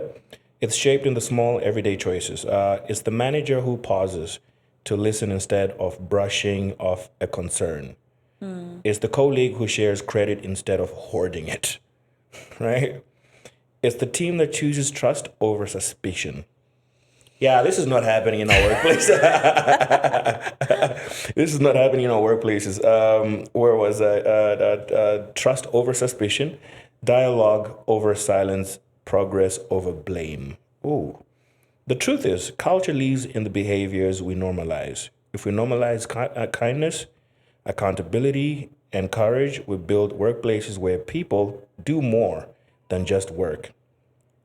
It's shaped in the small, everyday choices. It's the manager who pauses to listen instead of brushing off a concern. It's the colleague who shares credit instead of hoarding it, right? It's the team that chooses trust over suspicion. Yeah, this is not happening in our workplace. This is not happening in our workplaces. Where was I? Trust over suspicion, dialogue over silence, progress over blame. Ooh. The truth is, culture lives in the behaviors we normalize. If we normalize kindness, accountability, and courage, we build workplaces where people do more than just work.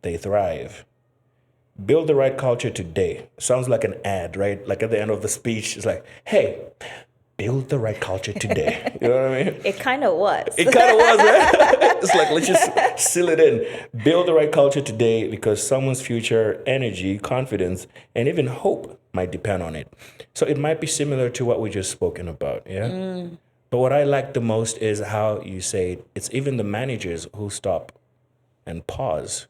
They thrive. Build the right culture today. Sounds like an ad, right? Like at the end of the speech, it's like, hey, build the right culture today. You know what I mean? It kind of was. It kind of was, right? It's like, let's just seal it in. Build the right culture today because someone's future energy, confidence, and even hope might depend on it. So it might be similar to what we just spoken about, yeah? But what I like the most is how you say it's even the managers who stop and pause.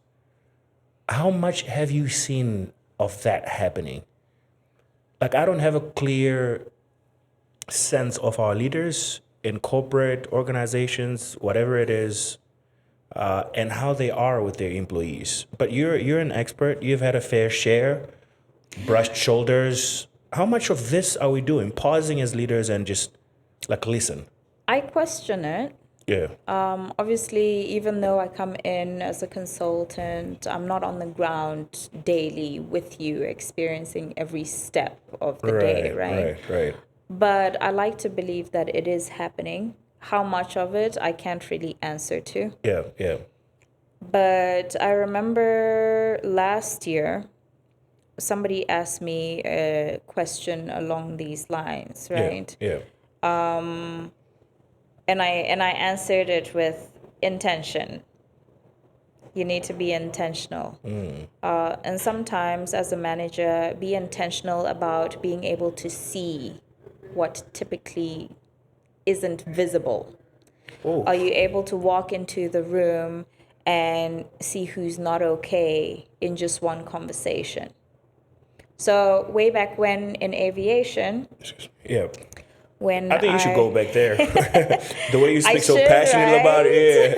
How much have you seen of that happening? Like, I don't have a clear sense of our leaders in corporate organizations, whatever it is, and how they are with their employees. But you're an expert. You've had a fair share, brushed shoulders. How much of this are we doing? Pausing as leaders and just like listen. I question it. Yeah. Obviously, even though I come in as a consultant, I'm not on the ground daily with you, experiencing every step of the day, right? Right. But I like to believe that it is happening. How much of it, I can't really answer to. Yeah. But I remember last year, somebody asked me a question along these lines, right? Yeah. And I answered it with intention. You need to be intentional. And sometimes as a manager, be intentional about being able to see what typically isn't visible. Oh. Are you able to walk into the room and see who's not okay in just one conversation? So way back when in aviation, Yeah. when I think you should go back there. The way you speak so should, passionately about it.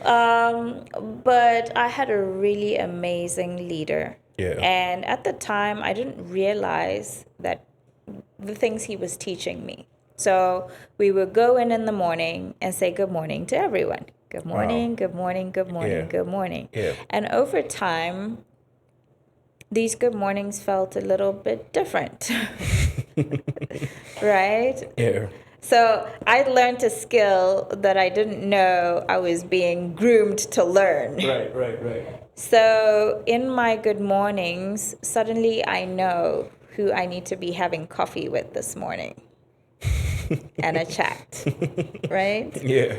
Yeah. but I had a really amazing leader. Yeah. And at the time, I didn't realize that the things he was teaching me. So we would go in the morning and say good morning to everyone. Good morning, good morning, good morning, Yeah. good morning. Yeah. And over time, these good mornings felt a little bit different. Right? Yeah. So I learned a skill that I didn't know I was being groomed to learn. Right. So in my good mornings, suddenly I know who I need to be having coffee with this morning and a chat, right? Yeah.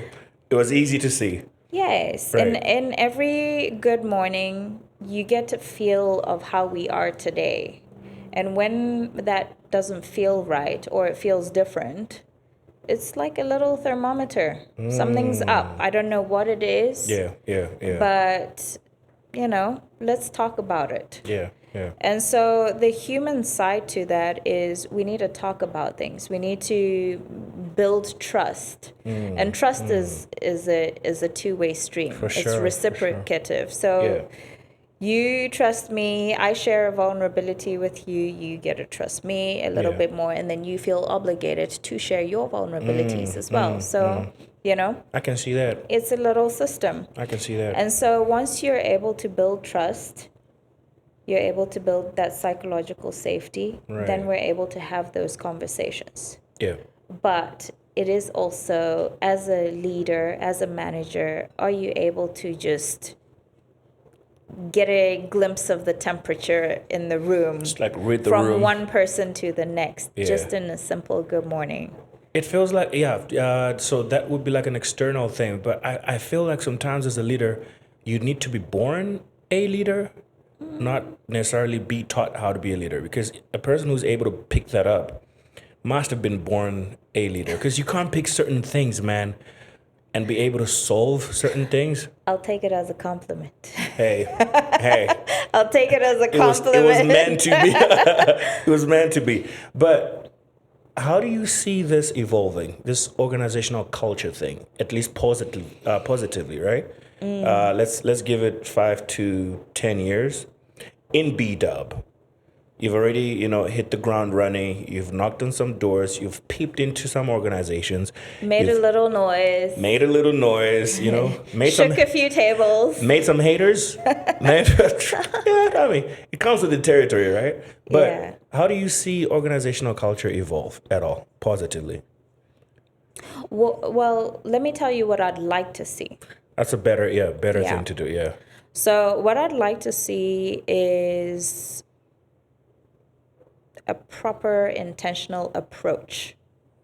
It was easy to see. Yes. Right. In every good morning, you get a feel of how we are today. And when that doesn't feel right or it feels different, it's like a little thermometer. Something's up. I don't know what it is. Yeah. But, let's talk about it. Yeah. And so the human side to that is we need to talk about things. We need to build trust. And trust is a two-way stream. For It's sure. reciprocative. So Yeah. you trust me, I share a vulnerability with you, you get to trust me a little Yeah. bit more, and then you feel obligated to share your vulnerabilities as well. So, I can see that. it's a little system. I can see that. And so once you're able to build trust, you're able to build that psychological safety, Right. then we're able to have those conversations. Yeah. But it is also, as a leader, as a manager, are you able to just get a glimpse of the temperature in the room Just like read the from room. one person to the next, Yeah. just in a simple good morning? It feels like, so that would be like an external thing. But I feel like sometimes as a leader, you need to be born a leader, not necessarily be taught how to be a leader. Because a person who's able to pick that up must have been born a leader. Because you can't pick certain things, man, and be able to solve certain things. I'll take it as a compliment. Hey. I'll take it as a It was compliment. meant to be. It was meant to be. But how do you see this evolving, this organizational culture thing, at least positively, right? Let's give it 5 to 10 years. In B-Dub, you've already, hit the ground running. You've knocked on some doors. You've peeped into some organizations. Made a little noise. Made a little noise, Made Shook a few tables. made some haters. It comes with the territory, right? But Yeah. how do you see organizational culture evolve at all, positively? Well, let me tell you what I'd like to see. That's a better Yeah. thing to do, yeah. So what I'd like to see is a proper intentional approach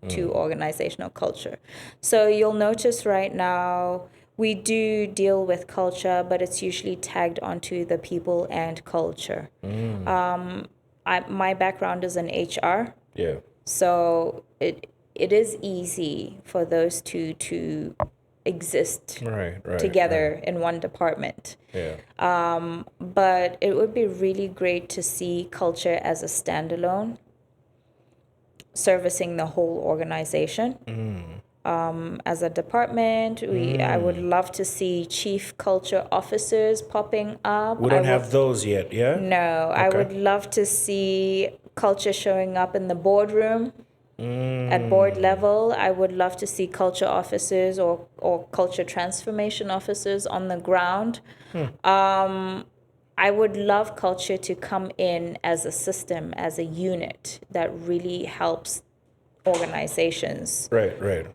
to organizational culture. So you'll notice right now we do deal with culture, but it's usually tagged onto the people and culture. My background is in HR, Yeah. so it is easy for those two to exist Right. together in one department. Yeah. But it would be really great to see culture as a standalone, servicing the whole organization. as a department. I would love to see chief culture officers popping up. We don't have those yet, yeah? No, I would love to see culture showing up in the boardroom. At board level, I would love to see culture officers or culture transformation officers on the ground. I would love culture to come in as a system, as a unit that really helps organizations. Right.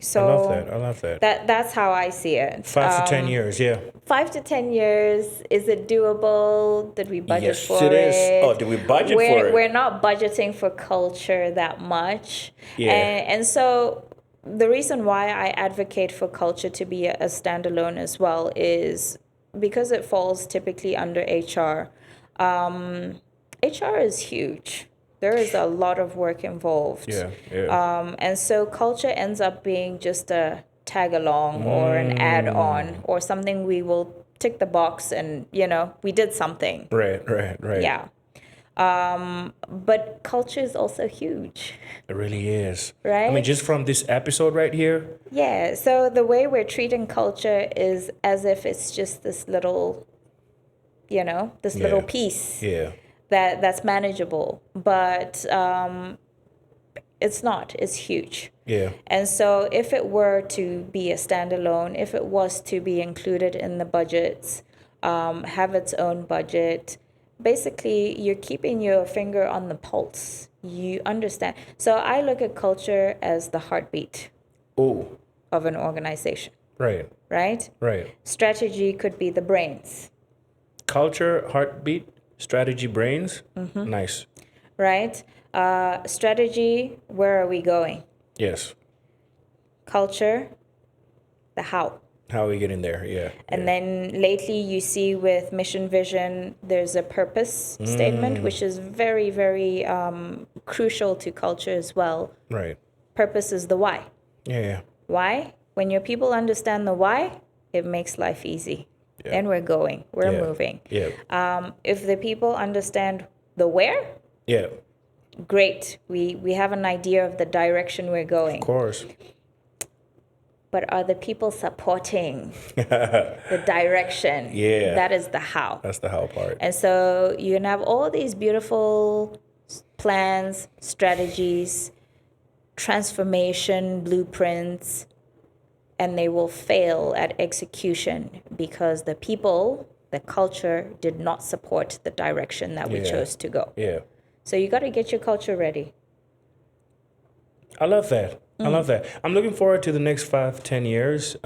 So I love that. That's how I see it. 5 to 10 years, yeah. 5 to 10 years, is it doable? Did we budget Yes, for it it? is. Oh, did we budget for it? We're not budgeting for culture that much. Yeah. And so the reason why I advocate for culture to be a standalone as well is because it falls typically under HR. HR is huge. There is a lot of work involved. Yeah. And so culture ends up being just a tag along or an add on or something we will tick the box and, we did something. Right. Yeah. But culture is also huge. It really is. Right? I mean, just from this episode right here. Yeah. So the way we're treating culture is as if it's just this little, little piece. Yeah. That's manageable, but it's not. It's huge. Yeah. And so if it were to be a standalone, if it was to be included in the budgets, have its own budget, basically you're keeping your finger on the pulse. You understand. So I look at culture as the heartbeat of an organization. Right. Right? Strategy could be the brains. Culture, heartbeat, strategy, brains. Mm-hmm. Nice. Right? Strategy, where are we going? Yes. Culture, the how. How are we getting there? Yeah. And then lately you see with mission vision, there's a purpose statement, which is very, very crucial to culture as well. Right. Purpose is the why. Yeah. Why? When your people understand the why, it makes life easy. Yeah. Then we're going, we're moving. Yeah. If the people understand the where, great. We have an idea of the direction we're going. Of course. But are the people supporting the direction? Yeah. That is the how. That's the how part. And so you can have all these beautiful plans, strategies, transformation, blueprints, and they will fail at execution because the people, the culture did not support the direction that we chose to go. Yeah. So you got to get your culture ready. I love that. I'm looking forward to the next 5-10 years.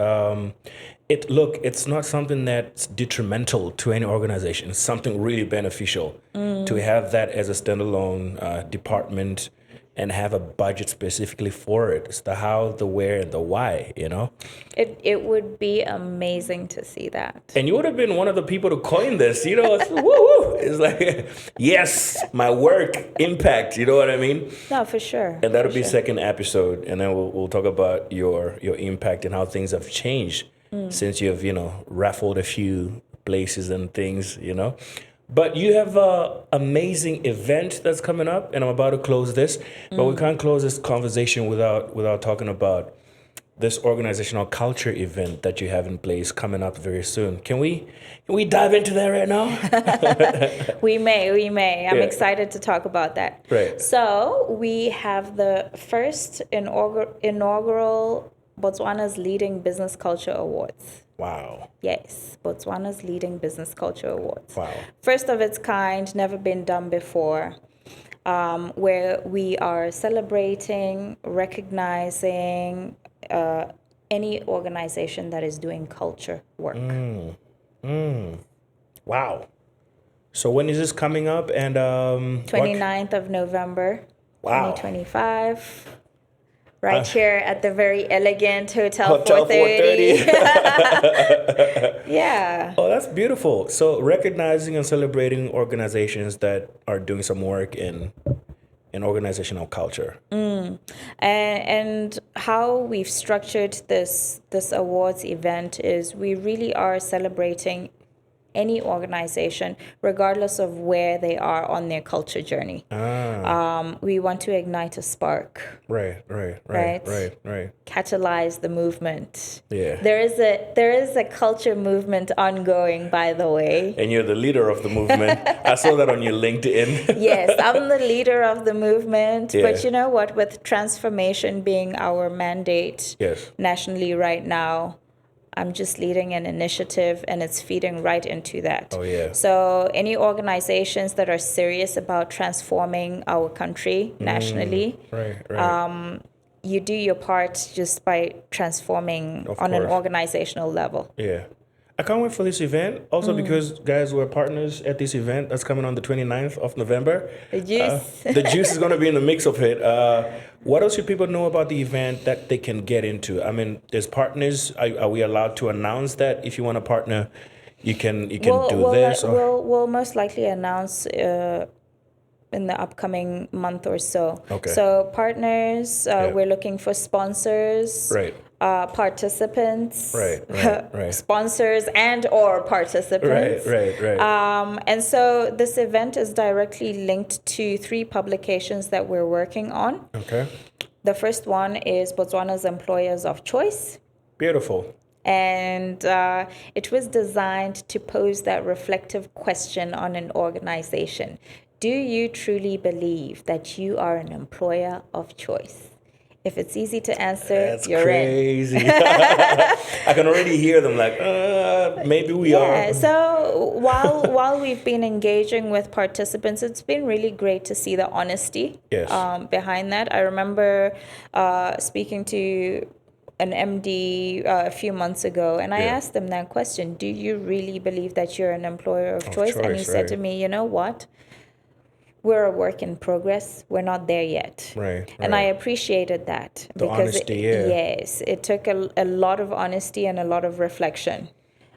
It's not something that's detrimental to any organization. It's something really beneficial to have that as a standalone department and have a budget specifically for it. It's the how, the where, and the why, It would be amazing to see that. And you would have been one of the people to coin this, It's, woo-woo. It's like, yes, my work, impact, you know what I mean? No, for sure. And that'll be second episode, and then we'll talk about your impact and how things have changed since you've, raffled a few places and things, But you have an amazing event that's coming up, and I'm about to close this. But we can't close this conversation without talking about this organizational culture event that you have in place coming up very soon. Can we dive into that right now? We may. I'm excited to talk about that. Right. So we have the first inaugural Botswana's Leading Business Culture Awards. Wow. Yes, Botswana's Leading Business Culture Awards. Wow. First of its kind, never been done before, where we are celebrating, recognizing any organization that is doing culture work. Wow. So when is this coming up? And 29th of November, wow. 2025. Right here at the very elegant Hotel 430. Yeah. Oh, that's beautiful. So recognizing and celebrating organizations that are doing some work in organizational culture. And how we've structured this awards event is we really are celebrating any organization, regardless of where they are on their culture journey. We want to ignite a spark. Right. Catalyze the movement. Yeah. There is a culture movement ongoing, by the way. And you're the leader of the movement. I saw that on your LinkedIn. Yes, I'm the leader of the movement. Yeah. But you know what? With transformation being our mandate nationally right now, I'm just leading an initiative and it's feeding right into that. Oh, yeah. So any organizations that are serious about transforming our country nationally, you do your part just by transforming on an organizational level. Yeah. I can't wait for this event. Also because, guys, we're partners at this event that's coming on the 29th of November. The juice. The juice is going to be in the mix of it. What else should people know about the event that they can get into? I mean, there's partners. Are we allowed to announce that if you want to partner, you can do this? We'll most likely announce in the upcoming month or so. Okay. So partners, we're looking for sponsors. Right. Participants, right. sponsors and or participants. Right. And so this event is directly linked to 3 publications that we're working on. Okay. The first one is Botswana's Employers of Choice. Beautiful. And it was designed to pose that reflective question on an organization. Do you truly believe that you are an employer of choice? If it's easy to answer, you're crazy. I can already hear them like, maybe we are. So while we've been engaging with participants, it's been really great to see the honesty behind that. I remember speaking to an MD a few months ago, and I asked them that question: do you really believe that you're an employer of choice? And he said to me, you know what? We're a work in progress. We're not there yet. And I appreciated that. Because it took a lot of honesty and a lot of reflection.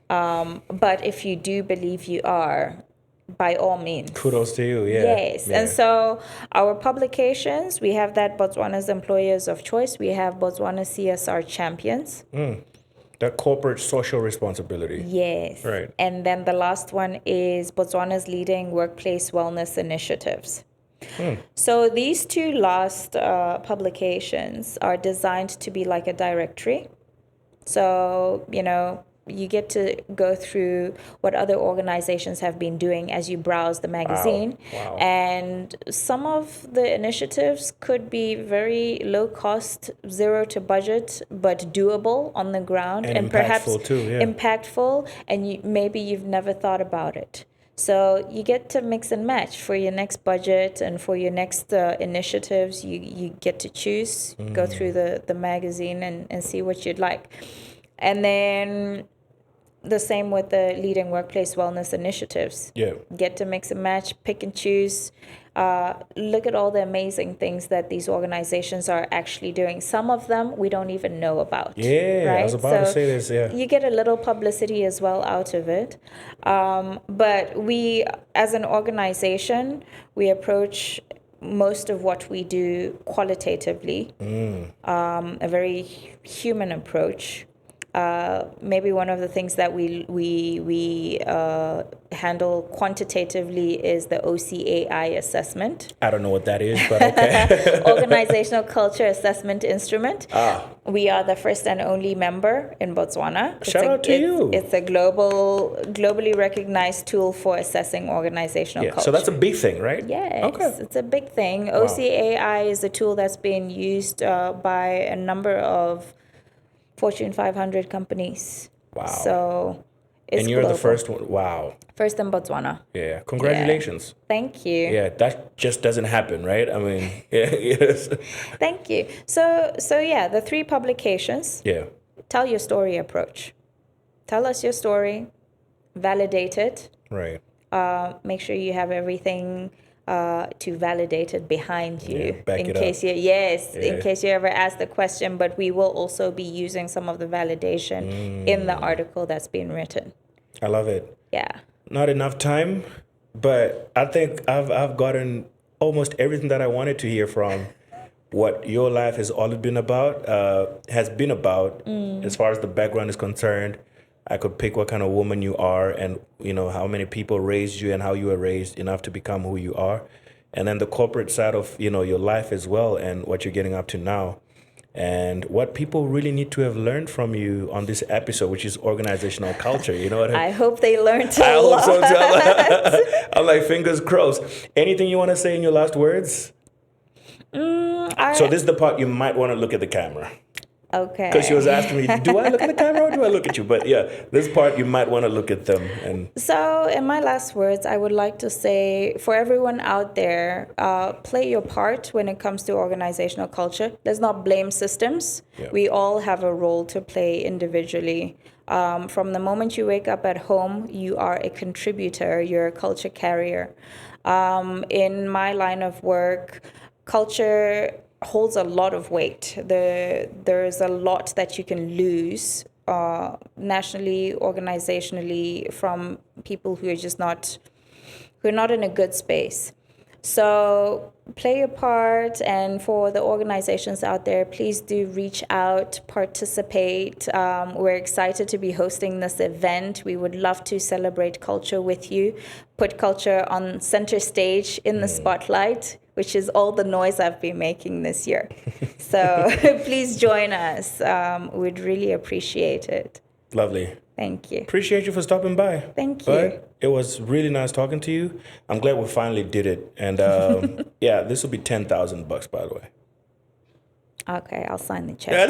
But if you do believe you are, by all means. Kudos to you, And so our publications, we have that Botswana's Employers of Choice. We have Botswana CSR Champions. That corporate social responsibility. Yes. Right. And then the last one is Botswana's Leading Workplace Wellness Initiatives. So these 2 last publications are designed to be like a directory. So, you get to go through what other organizations have been doing as you browse the magazine. Wow. And some of the initiatives could be very low cost, zero to budget, but doable on the ground. And perhaps impactful, and maybe you've never thought about it. So you get to mix and match for your next budget and for your next initiatives. You get to choose, go through the magazine and see what you'd like. And then the same with the Leading Workplace Wellness Initiatives. Get to mix and match, pick and choose. Look at all the amazing things that these organizations are actually doing. Some of them we don't even know about. Right? I was about to say this. You get a little publicity as well out of it. But we, as an organization, we approach most of what we do qualitatively. A very human approach. Maybe one of the things that we handle quantitatively is the OCAI assessment. I don't know what that is, but okay. Organizational Culture Assessment Instrument. We are the first and only member in Botswana. Shout out to you. It's a globally recognized tool for assessing organizational culture. So that's a big thing, right? Yes, okay. It's a big thing. Wow. OCAI is a tool that's been used by a number of Fortune 500 companies. Wow. So it's and you're global. the first one. Wow. First in Botswana. Yeah. Congratulations. Yeah. Thank you. Yeah, that just doesn't happen, right? I mean, yes. Thank you. So yeah, the 3 publications. Yeah. Tell your story approach. Tell us your story. Validate it. Right. Make sure you have everything to validate it behind you in case you ever ask the question, but we will also be using some of the validation in the article that's been written. I love it. Yeah. Not enough time, but I think I've gotten almost everything that I wanted to hear from what your life has always been about, as far as the background is concerned, I could pick what kind of woman you are and, how many people raised you and how you were raised enough to become who you are. And then the corporate side of, your life as well and what you're getting up to now. And what people really need to have learned from you on this episode, which is organizational culture. You know what I mean? I hope they learned a I lot. hope so too. I'm like, fingers crossed. Anything you want to say in your last words? So this is the part you might want to look at the camera. Okay. Because she was asking me, do I look at the camera or do I look at you? But yeah, this part you might want to look at them. And so in my last words, I would like to say for everyone out there, play your part when it comes to organizational culture. Let's not blame systems. Yeah. We all have a role to play individually. From the moment you wake up at home, you are a contributor, you're a culture carrier. In my line of work, culture holds a lot of weight. There's a lot that you can lose nationally, organizationally, from people who are just not in a good space. So play your part, and for the organizations out there, please do reach out, participate. We're excited to be hosting this event. We would love to celebrate culture with you, put culture on center stage in the spotlight, which is all the noise I've been making this year. So please join us. We'd really appreciate it. lovely. Thank you. Appreciate you for stopping by. Thank you. But it was really nice talking to you. I'm glad we finally did it. And yeah, this will be $10,000, by the way. Okay, I'll sign the check.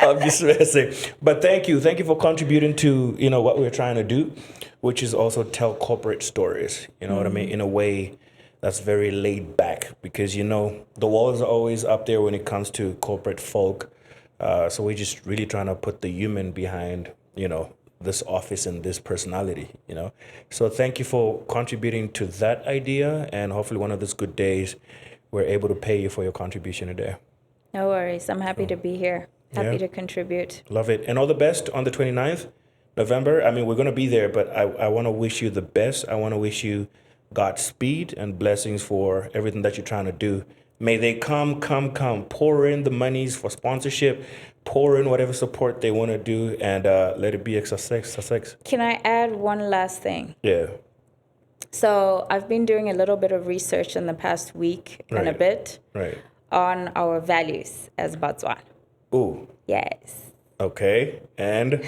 I'm just messing. But thank you for contributing to what we're trying to do, which is also tell corporate stories. You know what I mean, in a way that's very laid back, because the walls are always up there when it comes to corporate folk. So we're just really trying to put the human behind this office and this personality. So thank you for contributing to that idea, and hopefully one of these good days we're able to pay you for your contribution today. No worries. I'm happy to be here. Happy to contribute. Love it. And all the best on the 29th November. I mean, we're going to be there, but I want to wish you the best. I want to wish you Godspeed and blessings for everything that you're trying to do. May they come. Pour in the monies for sponsorship. Pour in whatever support they want to do, and let it be a success. Can I add one last thing? Yeah. So I've been doing a little bit of research in the past week and a bit on our values as Botswana. Ooh. Yes. Okay. And?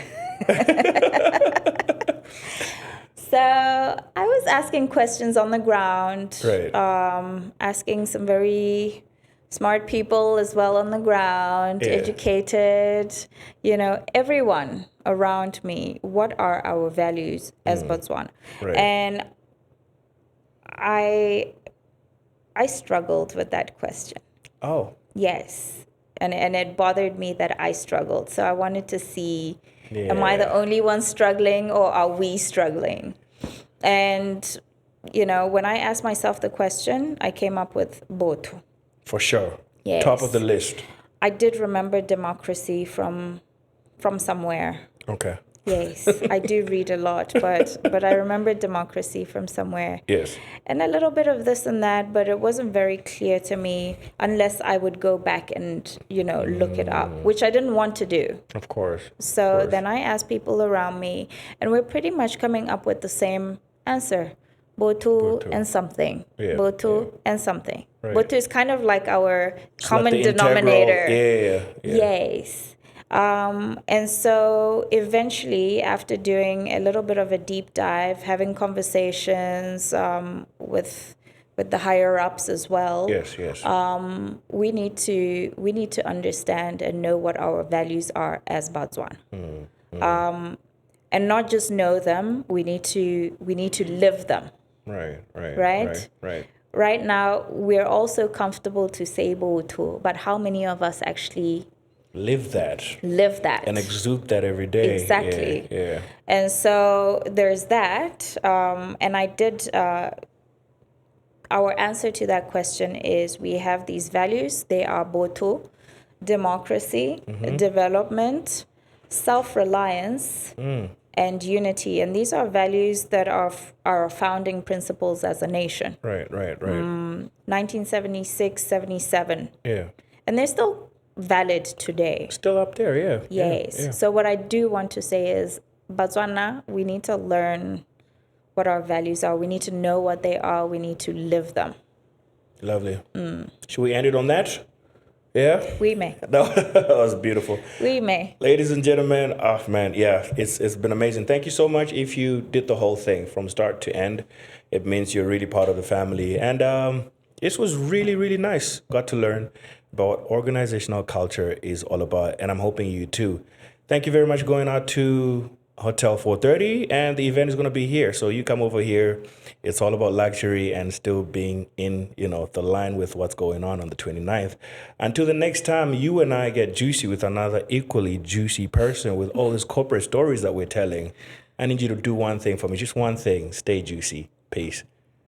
So I was asking questions on the ground, asking some very smart people as well on the ground, educated, everyone around me. What are our values as Botswana? And I struggled with that question. Oh. Yes. And it bothered me that I struggled. So I wanted to see, am I the only one struggling, or are we struggling? And, when I asked myself the question, I came up with Botho. For sure. Yes. Top of the list. I did remember democracy from somewhere. Okay. Yes, I do read a lot, but I remember democracy from somewhere. Yes. And a little bit of this and that, but it wasn't very clear to me unless I would go back and, look it up, which I didn't want to do. Of course. So then I asked people around me, and we're pretty much coming up with the same answer. Botho and something. Yeah. Botho and something. Right. Botho is kind of like our It's common like the denominator. integral. Yeah. Yes. And so eventually, after doing a little bit of a deep dive, having conversations with the higher ups as well, Yes. we need to understand and know what our values are as Botswana. And not just know them, we need to live them. Right. Right now, we're also comfortable to say Botho, but how many of us actually live that and exude that every day? Exactly. Yeah. And so there's that. And I did, our answer to that question is we have these values. They are Botho, democracy, development, self-reliance, and unity. And these are values that are our founding principles as a nation. Right. 1976, 77. Yeah. And they're still valid today. Still up there, yeah. Yes. Yeah. So what I do want to say is, Botswana, we need to learn what our values are. We need to know what they are. We need to live them. Lovely. Should we end it on that? Yeah? We may. That was beautiful. We may. Ladies and gentlemen, oh man, yeah, it's been amazing. Thank you so much. If you did the whole thing from start to end, it means you're really part of the family. And this was really, really nice. Got to learn about what organizational culture is all about. And I'm hoping you too. Thank you very much going out to Hotel 430, and the event is going to be here. So you come over here. It's all about luxury and still being in, the line with what's going on the 29th. Until the next time you and I get juicy with another equally juicy person with all these corporate stories that we're telling, I need you to do one thing for me. Just one thing. Stay juicy. Peace.